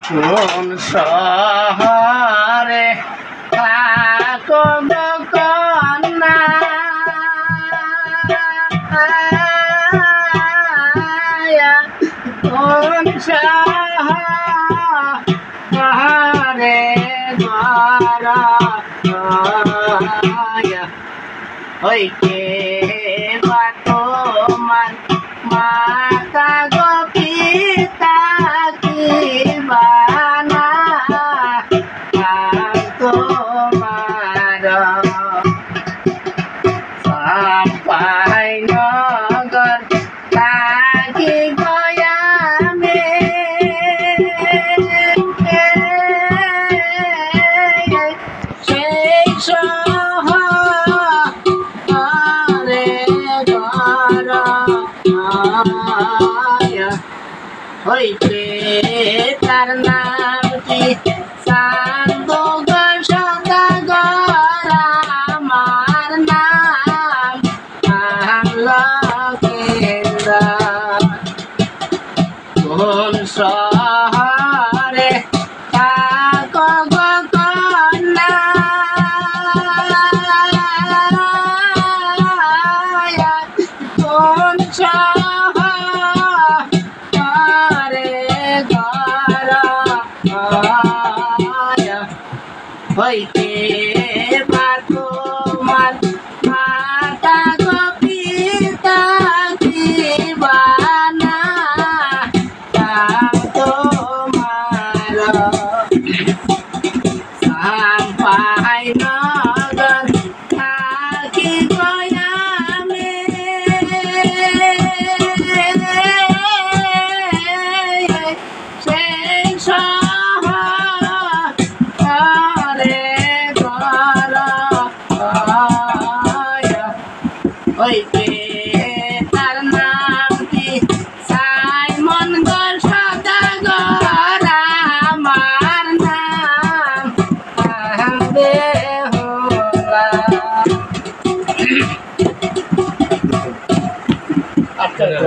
কোন শহরে থাকো গো কন্যা, কোন শহরে ঘর হইতে বা তোমার মাতা গো পিতা কি বানা তোমার সাম্পাই নগর থাকি গয়ামে সেই শহরে ঘর হইতে তার নামটি শান্ত সদাগর, আমার নাম লকেন্দ্র। কোন শহরে থাকো গো কন্যা, কোন শহরে ঘর হইতে বা তোমার মাতা গো পিতা কি বানা তোমার সাম্পাই নগর থাকি গয়ামে সেই শহরে ঘর হইতে